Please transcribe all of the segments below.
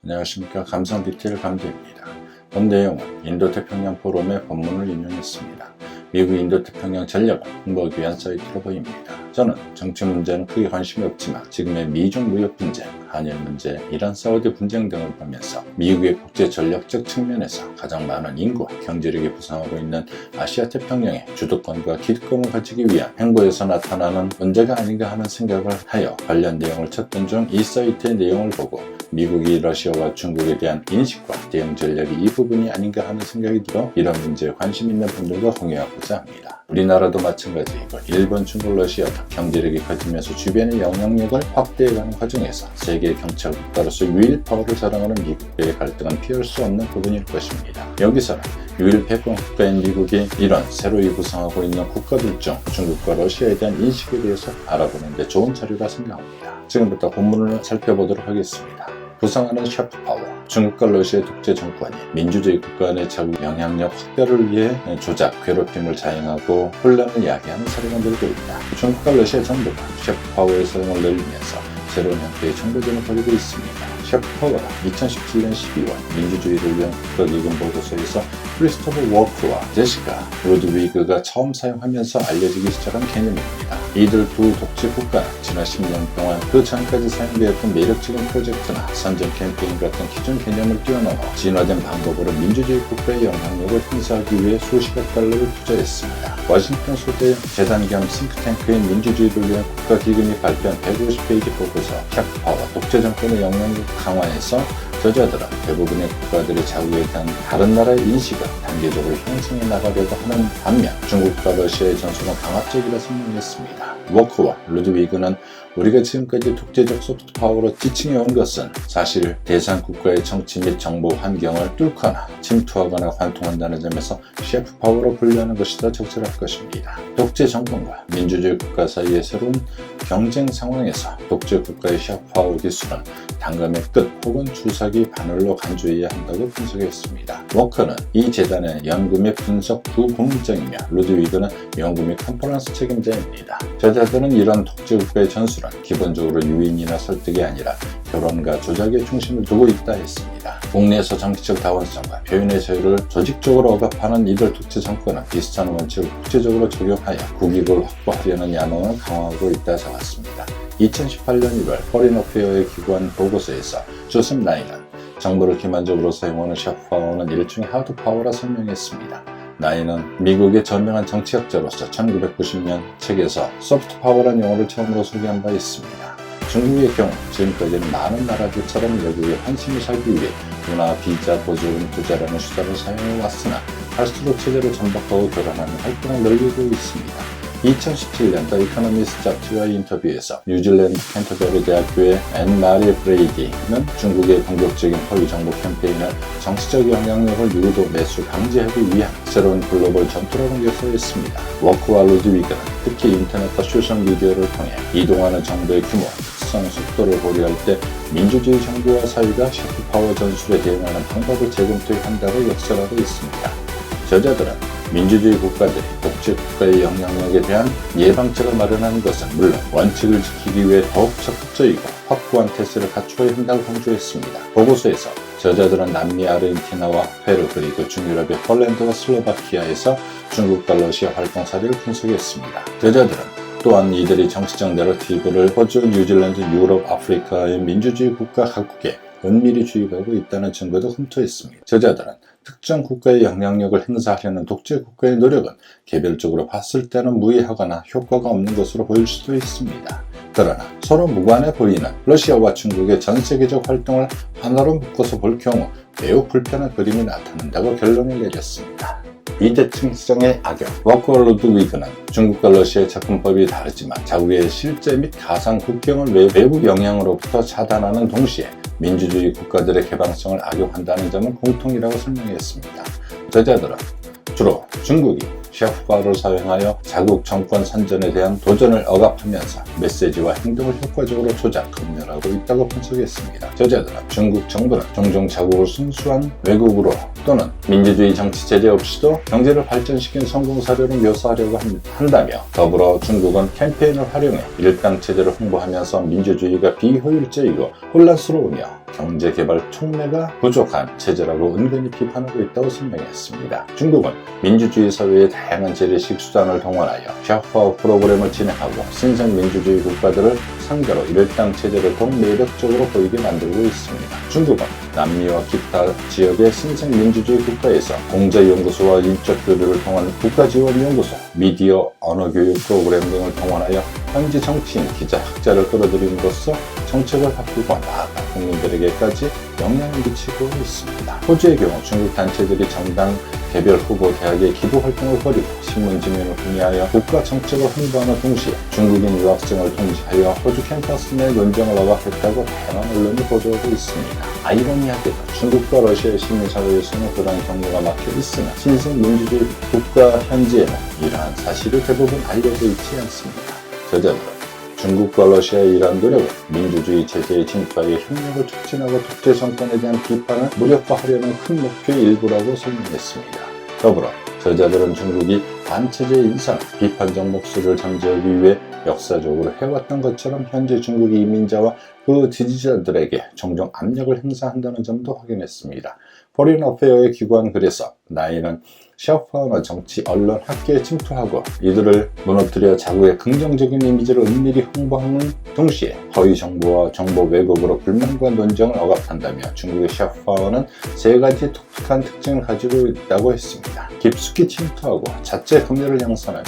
안녕하십니까. 감성 디테일 감독입니다. 본 내용은 인도태평양 포럼의 본문을 인용했습니다. 미국 인도태평양 전략을 홍보하기 위한 사이트로 보입니다. 저는 정치 문제는 크게 관심이 없지만 지금의 미중 무역 분쟁, 한일 문제, 이란 사우디 분쟁 등을 보면서 미국의 국제 전략적 측면에서 가장 많은 인구와 경제력이 부상하고 있는 아시아 태평양의 주도권과 기득권을 가지기 위한 행보에서 나타나는 문제가 아닌가 하는 생각을 하여 관련 내용을 찾던 중 이 사이트의 내용을 보고 미국이 러시아와 중국에 대한 인식과 대응 전략이 이 부분이 아닌가 하는 생각이 들어 이런 문제에 관심 있는 분들과 공유하고자 합니다. 우리나라도 마찬가지이고 일본, 중국, 러시아도 경제력이 커지면서 주변의 영향력을 확대해가는 과정에서 세계 경찰 국가로서 유일 파워를 자랑하는 미국과의 갈등은 피할 수 없는 부분일 것입니다. 여기서는 유일 패권 국가인 미국이 이런 새로이 구성하고 있는 국가들 중 중국과 러시아에 대한 인식에 대해서 알아보는 데 좋은 자료라 생각합니다. 지금부터 본문을 살펴보도록 하겠습니다. 부상하는 샤프 파워. 중국과 러시아의 독재 정권이 민주주의 국가 내 자국 영향력 확대를 위해 조작, 괴롭힘을 자행하고 혼란을 야기하는 사례가 늘고 있다. 중국과 러시아 정부가 샤프 파워의 사용을 늘리면서 새로운 형태의 정보전을 벌이고 있습니다. 샤프 파워가 2017년 12월 민주주의를 위한 국가기금 보고서에서 크리스토퍼 워크와 제시카 로드위그가 처음 사용하면서 알려지기 시작한 개념입니다. 이들 두 독재 국가는 지난 10년 동안 그 전까지 사용되었던 매력적인 프로젝트나 선전 캠페인 같은 기존 개념을 뛰어넘어 진화된 방법으로 민주주의 국가의 영향력을 행사하기 위해 수십억 달러를 투자했습니다. 워싱턴 소재 재단 겸 싱크탱크인 민주주의를 위한 국가기금이 발표한 150페이지 보고서 샤프 파워 독재 정권의 영향력 강화에서 저자들은 대부분의 국가들의 자국에 대한 다른 나라의 인식을 단계적으로 형성해 나가려고 하는 반면 중국과 러시아의 전술은 강압적이라 설명했습니다. 워크와 루드위그는 우리가 지금까지 독재적 소프트 파워로 지칭해온 것은 사실 대상 국가의 정치 및 정보 환경을 뚫거나 침투하거나 관통한다는 점에서 샤프 파워로 분류하는 것이 더 적절할 것입니다. 독재 정권과 민주주의 국가 사이의 새로운 경쟁 상황에서 독재 국가의 샤프 파워 기술은 단감의 끝 혹은 주사기 바늘로 간주해야 한다고 분석했습니다. 워커는 이 재단의 연구 및 분석 두 본부장이며 루드위그는 연구 및 컨퍼런스 책임자입니다. 저자들은 이런 독재 국가의 전술은 기본적으로 유인이나 설득이 아니라 결혼과 조작의 중심을 두고 있다 했습니다. 국내에서 정치적 다원성과 표현의 자유를 조직적으로 억압하는 이들 독재 정권은 비슷한 원칙을 국제적으로 적용하여 국익을 확보하려는 야망을 강화하고 있다 적었습니다. 2018년 1월 포린 어페어에 기고한 보고서에서 조셉 나인은 정보를 기만적으로 사용하는 샤프 파워는 일종의 하드 파워라 설명했습니다. 나인은 미국의 저명한 정치학자로서 1990년 책에서 소프트 파워란 용어를 처음으로 소개한 바 있습니다. 중국의 경우 지금까지는 많은 나라들처럼 외국에 환심을 살기 위해 문화, 비자, 보조금, 투자라는 수단을 사용해 왔으나 갈수록 체제를 전복하고 교란하는 활동을 늘리고 있습니다. 2017년 더 이코노미스트 잡지와의 인터뷰에서 뉴질랜드 캔터베리 대학교의 앤 마리 브레이디는 중국의 공격적인 허위 정보 캠페인을 정치적 영향력을 유도, 매수, 방지하기 위한 새로운 글로벌 전투라고 묘사했습니다. 워크와 루드위그는 특히 인터넷과 소셜미디어를 통해 이동하는 정보의 규모, 특성, 속도를 고려할 때 민주주의 정부와 사회가 샤프 파워 전술에 대응하는 방법을 재검토해야 한다고 역설하고 있습니다. 저자들은 민주주의 국가들이 독재 국가의 영향력에 대한 예방책을 마련하는 것은 물론 원칙을 지키기 위해 더욱 적극적이고 확고한 태세를 갖추어야 한다고 강조했습니다. 보고서에서 저자들은 남미 아르헨티나와 페루 그리고 중유럽의 폴란드와 슬로바키아에서 중국과 러시아 활동 사례를 분석했습니다. 저자들은 또한 이들이 정치적 내러티브를 호주, 뉴질랜드, 유럽, 아프리카의 민주주의 국가 각국에 은밀히 주입하고 있다는 증거도 흠토했습니다. 저자들은 특정 국가의 영향력을 행사하려는 독재 국가의 노력은 개별적으로 봤을 때는 무의하거나 효과가 없는 것으로 보일 수도 있습니다. 그러나 서로 무관해 보이는 러시아와 중국의 전 세계적 활동을 하나로 묶어서 볼 경우 매우 불편한 그림이 나타난다고 결론을 내렸습니다. 비대칭성의 악영. 워크와 루드위그는 중국과 러시아의 접근법이 다르지만 자국의 실제 및 가상 국경을 외부 영향으로부터 차단하는 동시에 민주주의 국가들의 개방성을 악용한다는 점은 공통이라고 설명했습니다. 저자들은 주로 중국이 샤프파워를 사용하여 자국 정권 선전에 대한 도전을 억압하면서 메시지와 행동을 효과적으로 조작, 검열하고 있다고 분석했습니다. 저자들은 중국 정부는 종종 자국을 순수한 외국으로 또는 민주주의 정치 제재 없이도 경제를 발전시킨 성공 사례로 묘사하려고 한다며, 더불어 중국은 캠페인을 활용해 일당 체제를 홍보하면서 민주주의가 비효율적이고 혼란스러우며 경제개발 촉매가 부족한 체제라고 은근히 비판하고 있다고 설명했습니다. 중국은 민주주의 사회의 다양한 재래식 수단을 동원하여 샤프파워 프로그램을 진행하고 신생민주주의 국가들을 상대로 일당 체제를 더욱 매력적으로 보이게 만들고 있습니다. 중국은 남미와 기타 지역의 신생민주주의 국가에서 공자연구소와 인적 교류를 통한 국가지원연구소, 미디어 언어교육 프로그램 등을 동원하여 현지 정치인, 기자, 학자를 끌어들임으로써 정책을 바꾸고 나아가 국민들에게까지 영향을 미치고 있습니다. 호주의 경우 중국 단체들이 정당 개별 후보 대학의 기부 활동을 벌이고 신문 지면을 공유하여 국가 정책을 홍보하는 동시에 중국인 유학생을 통지하여 호주 캠퍼스 내 논쟁을 억압했다고 다양한 언론이 보도하고 있습니다. 아이러니하게도 중국과 러시아의 시민사회에서는 그러한 경로가 막혀 있으나 신생민주주의 국가 현지에는 이러한 사실이 대부분 알려져 있지 않습니다. 저자들은 중국과 러시아의 이러한 노력은 민주주의 체제에 진입하여 협력을 촉진하고 독재 정권에 대한 비판을 무력화하려는 큰 목표의 일부라고 설명했습니다. 더불어 저자들은 중국이 반체제 인상, 비판적 목소리를 잠재우기 위해 역사적으로 해왔던 것처럼 현재 중국의 이민자와 그 지지자들에게 종종 압력을 행사한다는 점도 확인했습니다. 포린 어페어의 기관 글에서 나이는 샤프파워는 정치, 언론, 학계에 침투하고 이들을 무너뜨려 자국의 긍정적인 이미지를 은밀히 홍보하는 동시에 허위 정보와 정보 왜곡으로 불만과 논쟁을 억압한다며 중국의 샤프파워는 세 가지 독특한 특징을 가지고 있다고 했습니다. 깊숙이 침투하고 자체 검열을 양산하며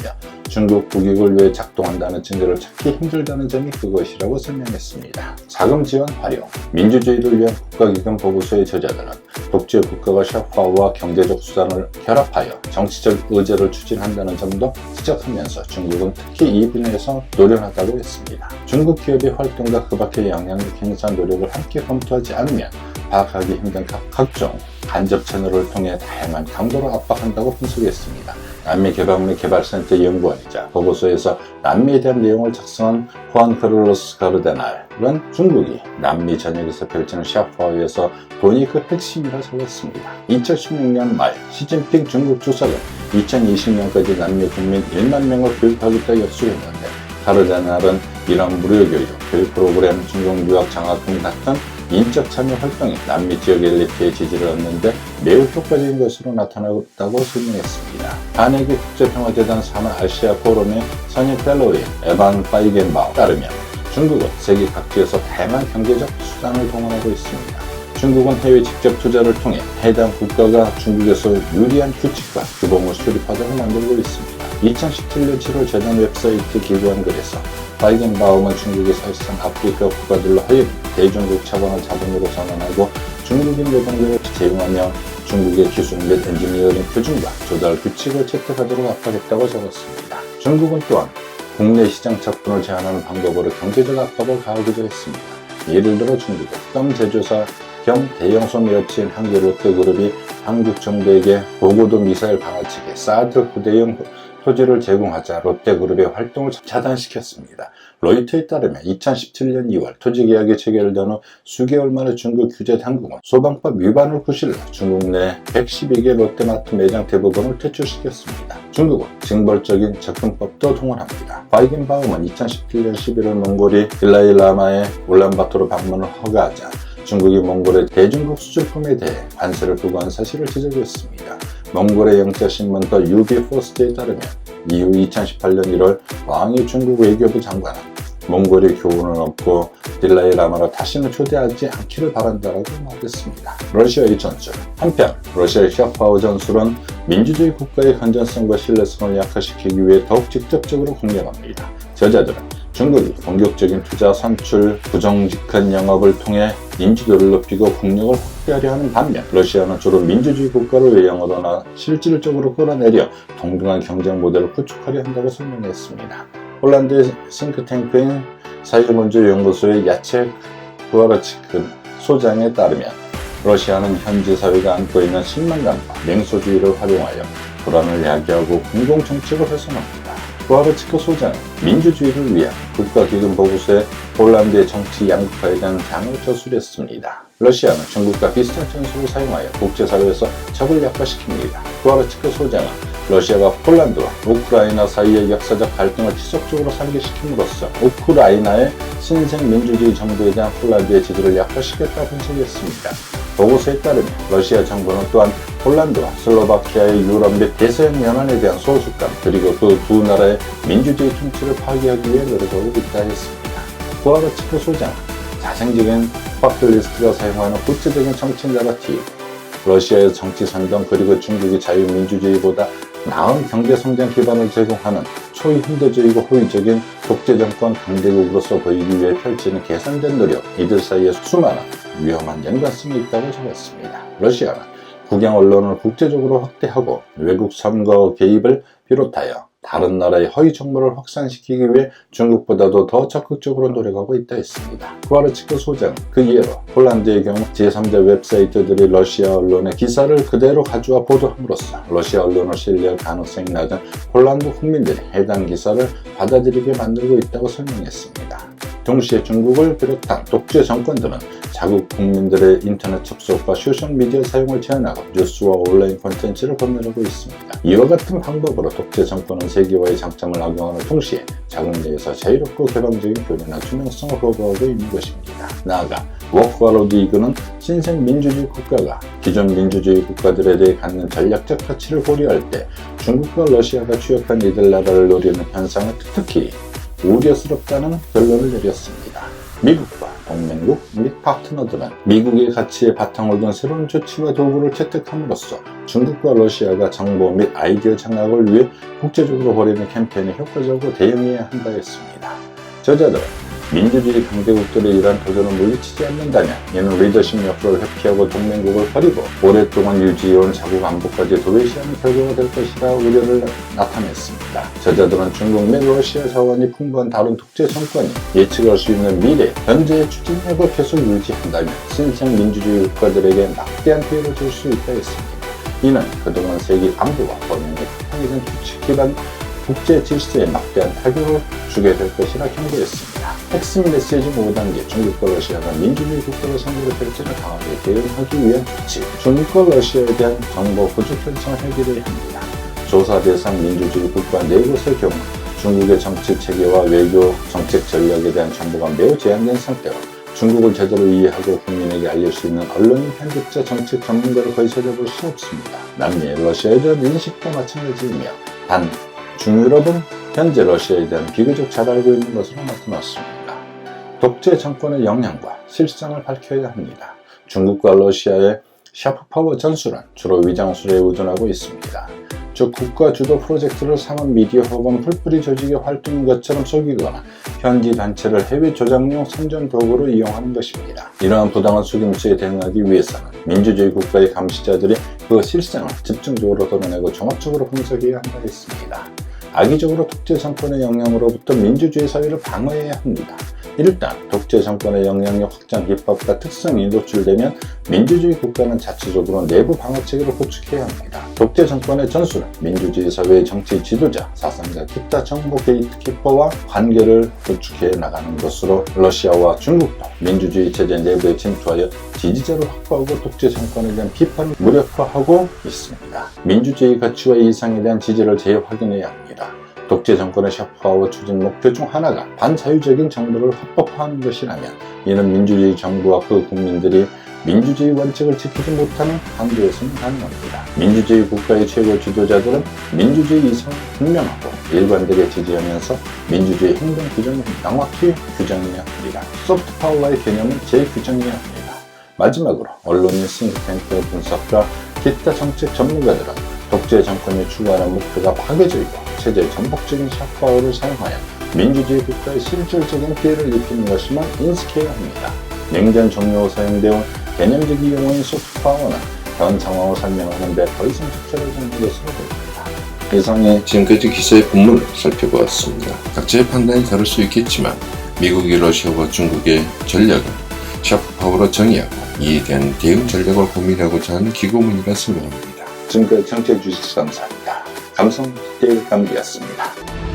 중국 국익을 위해 작동한다는 증거를 찾기 힘들다는 점이 그것이라고 설명했습니다. 자금 지원 활용, 민주주의를 위한 국가기관 보고서의 저자들은 독재 국가가 샤프파워와 경제적 수단을 결합하여 정치적 의제를 추진한다는 점도 지적하면서 중국은 특히 이 분야에서 노련하다고 했습니다. 중국 기업의 활동과 그 밖의 영향력 행사 노력을 함께 검토하지 않으면 파악하기 힘든 각종 간접 채널을 통해 다양한 강도로 압박한다고 분석했습니다. 남미개발및 개발센터 연구원이자 보고서에서 남미에 대한 내용을 작성한 후안 카를로스 가르데날은 중국이 남미 전역에서 펼치는 샤프파워에서 돈이 그 핵심이라 적었습니다. 2016년 말 시진핑 중국 주석은 2020년까지 남미 국민 1만 명을 교육하겠다 약속했는데, 가르데날은 이런 무료교육, 교육 프로그램, 중국 유학 장학 등 같은 인적 참여 활동이 남미 지역 엘리트의 지지를 얻는데 매우 효과적인 것으로 나타났다고 설명했습니다. 카네기 국제평화재단 산하아시아 포럼의 선임 펠로우인 에반 파이겐바우에 따르면 중국은 세계 각지에서 다양한 경제적 수단을 동원하고 있습니다. 중국은 해외 직접 투자를 통해 해당 국가가 중국에서 유리한 규칙과 규범을 수립하도록 만들고 있습니다. 2017년 7월 재단 웹사이트 기고한 글에서 파이겐바움은 중국이 사실상 아프리카 국가들로 하여금 대중국 차관을 자본으로 선언하고 중국인 노동력을 채용하며 중국의 기술 및 엔지니어링 표준과 조달 규칙을 채택하도록 압박했다고 적었습니다. 중국은 또한 국내 시장 착분을 제한하는 방법으로 경제적 압박을 가하기도 했습니다. 예를 들어 중국은 껌 제조사 겸 대형 소매업체인 한국 롯데그룹이 한국 정부에게 고고도 미사일 방어체계 사드 후대형 토지를 제공하자 롯데그룹의 활동을 차단시켰습니다. 로이터에 따르면 2017년 2월 토지계약이 체결된 후 수개월 만에 중국 규제 당국은 소방법 위반을 구실로 중국 내 112개 롯데마트 매장 대부분을 퇴출시켰습니다. 중국은 징벌적인 접근법도 동원합니다. 파이겐바움은 2017년 11월 몽골이 달라이라마의 울란바토르 방문을 허가하자 중국이 몽골의 대중국 수출품에 대해 관세를 부과한 사실을 지적했습니다. 몽골의 영자신문 더 유비포스트에 따르면 이후 2018년 1월 왕이 중국 외교부 장관은 몽골이 교훈을 얻고 달라이라마를 다시는 초대하지 않기를 바란다라고 말했습니다. 러시아의 전술. 한편 러시아의 샤프파워 전술은 민주주의 국가의 건전성과 신뢰성을 약화시키기 위해 더욱 직접적으로 공략합니다. 저자들은 중국이 공격적인 투자, 선출, 부정직한 영업을 통해 인지도를 높이고 국력을 확대하려 하는 반면 러시아는 주로 민주주의 국가를 외형으로나 실질적으로 끌어내려 동등한 경쟁 모델을 구축하려 한다고 설명했습니다. 홀란드의 싱크탱크인 사회문제연구소의 야체 부아르치크 소장에 따르면 러시아는 현지 사회가 안고 있는 신망감과 냉소주의를 활용하여 불안을 야기하고 공공정책을 훼손합니다. 부하르츠크 소장은 민주주의를 위한 국가기금 보고서에 폴란드의 정치 양극화에 대한 장을 저술했습니다. 러시아는 중국과 비슷한 전술을 사용하여 국제사회에서 적을 약화시킵니다. 부하르츠크 소장은 러시아가 폴란드와 우크라이나 사이의 역사적 갈등을 지속적으로 상기시킴으로써 우크라이나의 신생 민주주의 정부에 대한 폴란드의 지지를 약화시켰다 분석했습니다. 보고서에 따르면 러시아 정부는 또한 폴란드와 슬로바키아의 유럽 및 대서양 연안에 대한 소속감 그리고 그 두 나라의 민주주의 통치를 파괴하기 위해 노력하고 있다 했습니다. 부하르츠크 소장은 자생적인 버킷리스트가 사용하는 구체적인 정치 내러티브, 러시아의 정치 선동 그리고 중국의 자유민주주의보다 나은 경제성장 기반을 제공하는 초현대주의고 호의적인 독재정권 강대국으로서 보이기 위해 펼치는 계산된 노력, 이들 사이에 수많은 위험한 연관성이 있다고 적었습니다. 러시아는 국영 언론을 국제적으로 확대하고 외국 선거 개입을 비롯하여 다른 나라의 허위 정보를 확산시키기 위해 중국보다도 더 적극적으로 노력하고 있다 했습니다. 부하르츠크 소장은 그 예로 폴란드의 경우 제3자 웹사이트들이 러시아 언론의 기사를 그대로 가져와 보도함으로써 러시아 언론을 신뢰할 가능성이 낮은 폴란드 국민들이 해당 기사를 받아들이게 만들고 있다고 설명했습니다. 동시에 중국을 비롯한 독재 정권들은 자국 국민들의 인터넷 접속과 소셜미디어 사용을 제한하고 뉴스와 온라인 콘텐츠를 검열하고 있습니다. 이와 같은 방법으로 독재 정권은 세계화의 장점을 악용하는 동시에 자국 내에서 자유롭고 개방적인 교류나 투명성을 거부하고 있는 것입니다. 나아가 워크와로드 이그는 신생 민주주의 국가가 기존 민주주의 국가들에 대해 갖는 전략적 가치를 고려할 때 중국과 러시아가 취업한 이들 나라를 노리는 현상을 특히 우려스럽다는 결론을 내렸습니다. 미국과 동맹국 및 파트너들은 미국의 가치에 바탕을 둔 새로운 조치와 도구를 채택함으로써 중국과 러시아가 정보 및 아이디어 장악을 위해 국제적으로 벌이는 캠페인에 효과적으로 대응해야 한다 했습니다. 저자들은 민주주의 강대국들의 이러한 도전을 물리치지 않는다면 이는 리더십 역할을 회피하고 동맹국을 버리고 오랫동안 유지해온 자국 안보까지 도외시하는 결과가 될 것이라 우려를 나타냈습니다. 저자들은 중국 및 러시아 자원이 풍부한 다른 독재 정권이 예측할 수 있는 미래, 현재의 추진력을 계속 유지한다면 신생 민주주의 국가들에게 막대한 피해를 줄 수 있다 했습니다. 이는 그동안 세계 안보와 범위의 평화적인 규칙 기반 국제 질서에 막대한 타격을 주게 될 것이라 경고했습니다. 핵심 메시지 5단계 중국과 러시아가 민주주의 국가를 상대로 펼치는 강하게 대응하기 위한 조치, 중국과 러시아에 대한 정보 부족 현상을 해결해야 합니다. 조사 대상 민주주의 국가 4곳의 경우 중국의 정치 체계와 외교 정책 전략에 대한 정보가 매우 제한된 상태로 중국을 제대로 이해하고 국민에게 알릴 수 있는 언론인, 편집자, 정책 전문가를 거의 찾아볼 수 없습니다. 남미의 러시아에 대한 인식도 마찬가지이며 단 중유럽은 현재 러시아에 대한 비교적 잘 알고 있는 것으로 나타났습니다. 독재 정권의 영향과 실상을 밝혀야 합니다. 중국과 러시아의 샤프파워 전술은 주로 위장술에 의존하고 있습니다. 즉 국가 주도 프로젝트를 상업 미디어 혹은 풀뿌리 조직의 활동인 것처럼 속이거나 현지 단체를 해외 조작용 선전 도구로 이용하는 것입니다. 이러한 부당한 속임수에 대응하기 위해서는 민주주의 국가의 감시자들이 그 실상을 집중적으로 드러내고 종합적으로 분석해야 한다 했습니다. 악의적으로 독재 정권의 영향으로부터 민주주의 사회를 방어해야 합니다. 일단 독재 정권의 영향력 확장 기법과 특성이 노출되면 민주주의 국가는 자체적으로 내부 방어 체계를 구축해야 합니다. 독재 정권의 전술은 민주주의 사회의 정치 지도자, 사상자, 기타 정보 게이트키퍼와 관계를 구축해 나가는 것으로 러시아와 중국도 민주주의 체제 내부에 침투하여 지지자를 확보하고 독재 정권에 대한 비판을 무력화하고 있습니다. 민주주의 가치와 이상에 대한 지지를 재확인해야 합니다. 독재 정권의 샤프파워 추진 목표 중 하나가 반자유적인 정부를 합법화하는 것이라면 이는 민주주의 정부와 그 국민들이 민주주의 원칙을 지키지 못하는 한도에서는 가능합니다. 민주주의 국가의 최고 지도자들은 민주주의 이성을 분명하고 일관되게 지지하면서 민주주의 행동 규정을 명확히 규정해야 합니다. 소프트 파워의 개념은 재규정해야 합니다. 마지막으로 언론인, 싱크탱크 분석가, 기타 정책 전문가들은 독재 정권이 추구하는 목표가 파괴적이고 체제의 전폭적인 샤프파워를 사용하여 민주주의 국가에 실질적인 피해를 입히는 것임을 인식해야 합니다. 냉전 종료 후 사용되어 개념적 용어인 소프트파워는 현 상황을 설명하는 데 더 이상 적절하지 않은 것으로 보입니다. 이상의 지금까지 기사의 본문을 살펴보았습니다. 각자의 판단이 다를 수 있겠지만 미국이 러시아와 중국의 전략은 샤프파워로 정의하고 이에 대한 대응 전략을 고민하고자 하는 기고문이라 생각합니다. 지금까지 청취해 주셔서 감사합니다. 감성 디테일 감기였습니다.